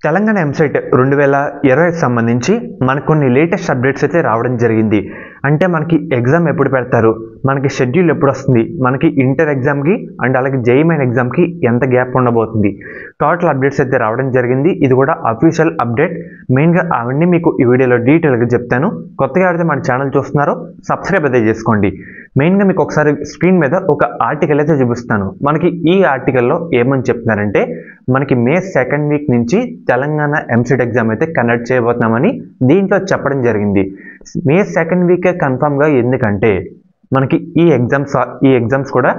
తెలంగాణ ఎంసెట్ 2020 సంబంధించి మనకు కొన్ని లేటెస్ట్ అప్డేట్స్ అయితే రావడం జరిగింది. అంటే మనకి ఎగ్జామ్ ఎప్పుడు పెడతారు, మనకి షెడ్యూల్ ఎప్పుడు వస్తుంది, మనకి ఇంటర్ ఎగ్జామ్కి అండ్ అలాగే జేఈఈ మెయిన్ ఎగ్జామ్కి ఎంత గ్యాప్ ఉండబోతుంది, టోటల్ అప్డేట్స్ అయితే రావడం జరిగింది. ఇది కూడా అఫీషియల్ అప్డేట్. మెయిన్గా అవన్నీ మీకు ఈ వీడియోలో డీటెయిల్గా చెప్తాను. కొత్తగా ఎవరైతే మన ఛానల్ చూస్తున్నారో సబ్స్క్రైబ్ అయితే చేసుకోండి. మెయిన్గా మీకు ఒకసారి స్క్రీన్ మీద ఒక ఆర్టికల్ అయితే చూపిస్తాను. మనకి ఈ ఆర్టికల్లో ఏమని చెప్తున్నారంటే మనకి మే 2nd వీక్ నుంచి తెలంగాణ ఎంసెట్ ఎగ్జామ్ అయితే కండక్ట్ చేయబోతున్నామని దీంట్లో చెప్పడం జరిగింది. మే 2nd వీకే కన్ఫామ్గా, ఎందుకంటే మనకి ఈ ఎగ్జామ్స్ కూడా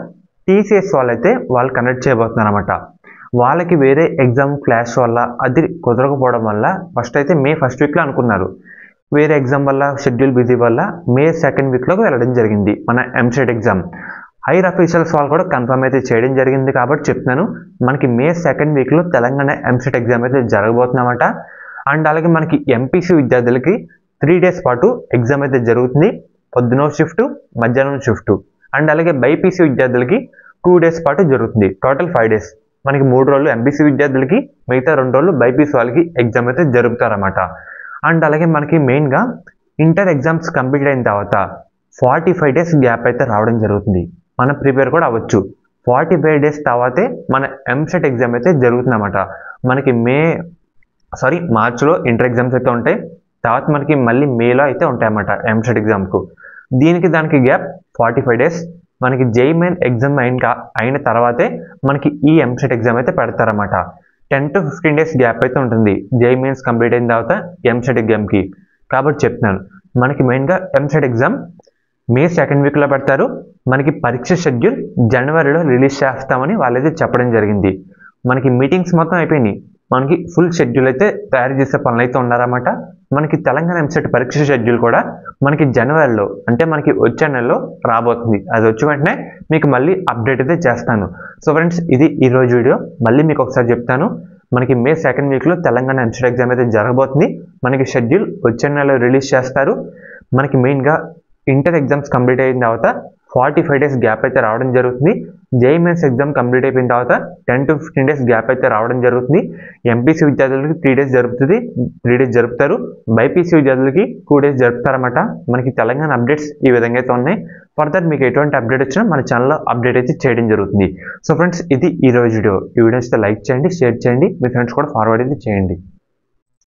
టీసీఎస్ వాళ్ళు కండక్ట్ చేయబోతున్నారు అనమాట. వాళ్ళకి వేరే ఎగ్జామ్ క్లాష్ వల్ల అది కుదరకపోవడం వల్ల ఫస్ట్ అయితే మే 1st వీక్లో అనుకున్నారు. వేరే ఎగ్జామ్ వల్ల షెడ్యూల్ బిజీ వల్ల మే 2nd వీక్లోకి వెళ్ళడం జరిగింది మన ఎంసెట్ ఎగ్జామ్. హైర్ అఫీషియల్స్ వాళ్ళు కూడా కన్ఫర్మ్ అయితే చేయడం జరిగింది కాబట్టి చెప్తున్నాను. మనకి మే 2nd వీక్లో తెలంగాణ ఎంసెట్ ఎగ్జామ్ అయితే జరగబోతుందన్నమాట. అండ్ అలాగే మనకి ఎంపీసీ విద్యార్థులకి 3 డేస్ పాటు ఎగ్జామ్ అయితే జరుగుతుంది. పొద్దున షిఫ్ట్, మధ్యాహ్నం షిఫ్ట్. అండ్ అలాగే బైపీసీ విద్యార్థులకి 2 డేస్ పాటు జరుగుతుంది. Total 5 days. మనకి 3 రోజులు ఎంపీసీ విద్యార్థులకి, మిగతా 2 రోజులు బైపీసీ వాళ్ళకి ఎగ్జామ్ అయితే జరుపుతారన్నమాట. అండ్ అలాగే మనకి మెయిన్గా ఇంటర్ ఎగ్జామ్స్ కంప్లీట్ అయిన తర్వాత 45 డేస్ గ్యాప్ అయితే రావడం జరుగుతుంది. మనం ప్రిపేర్ కూడా అవ్వచ్చు. 45 డేస్ తర్వాతే మన ఎంసెట్ ఎగ్జామ్ అయితే జరుగుతుందన్నమాట. మనకి మార్చ్లో ఇంటర్ ఎగ్జామ్స్ అయితే ఉంటాయి. తర్వాత మనకి మళ్ళీ మేలో అయితే ఉంటాయన్నమాట ఎంసెట్ ఎగ్జామ్కు. దానికి గ్యాప్ 45 డేస్. మనకి జేఈఈ మెయిన్ ఎగ్జామ్ అయిన తర్వాతే మనకి ఈ ఎంసెట్ ఎగ్జామ్ అయితే పెడతారన్నమాట. 10 to 15 డేస్ గ్యాప్ అయితే ఉంటుంది జేఈఈ మెయిన్స్ కంప్లీట్ అయిన తర్వాత ఎంసెట్ ఎగ్జామ్కి. కాబట్టి చెప్తున్నాను, మనకి మెయిన్గా ఎంసెట్ ఎగ్జామ్ మే 2nd వీక్లో పెడతారు. మనకి పరీక్ష షెడ్యూల్ జనవరిలో రిలీజ్ చేస్తామని వాళ్ళైతే చెప్పడం జరిగింది. మనకి మీటింగ్స్ మొత్తం అయిపోయినాయి. మనకి ఫుల్ షెడ్యూల్ అయితే తయారు చేసే పనులు అయితే ఉన్నారన్నమాట. మనకి తెలంగాణ ఎంసెట్ పరీక్ష షెడ్యూల్ కూడా మనకి జనవరిలో, అంటే మనకి వచ్చే నెలలో రాబోతుంది. అది వచ్చి వెంటనే మీకు మళ్ళీ అప్డేట్ అయితే చేస్తాను. సో ఫ్రెండ్స్, ఇది ఈరోజు వీడియో. మళ్ళీ మీకు ఒకసారి చెప్తాను, మనకి మే 2nd వీక్లో తెలంగాణ ఎంసెట్ ఎగ్జామ్ అయితే జరగబోతుంది. మనకి షెడ్యూల్ వచ్చే నెలలో రిలీజ్ చేస్తారు. మనకి మెయిన్గా ఇంటర్ ఎగ్జామ్స్ కంప్లీట్ అయిన తర్వాత 45 డేస్ గ్యాప్ అయితే రావడం జరుగుతుంది. జేఈఈ మెయిన్స్ ఎగ్జామ్ కంప్లీట్ అయిపోయిన తర్వాత 10 to 15 డేస్ గ్యాప్ అయితే రావడం జరుగుతుంది. ఎంపీసీ విద్యార్థులకి 3 డేస్ జరుపుతారు. బైపీసీ విద్యార్థులకి 2 డేస్ జరుపుతారన్నమాట. మనకి తెలంగాణ అప్డేట్స్ ఈ విధంగా అయితే ఉన్నాయి. ఫర్దర్ మీకు ఎటువంటి అప్డేట్ వచ్చినా మన ఛానల్లో అప్డేట్ అయితే చేయడం జరుగుతుంది. సో ఫ్రెండ్స్, ఇది ఈ రోజు వీడియో. ఈ వీడియోస్ లైక్ చేయండి, షేర్ చేయండి, మీ ఫ్రెండ్స్ కూడా ఫార్వర్డ్ అయితే చేయండి.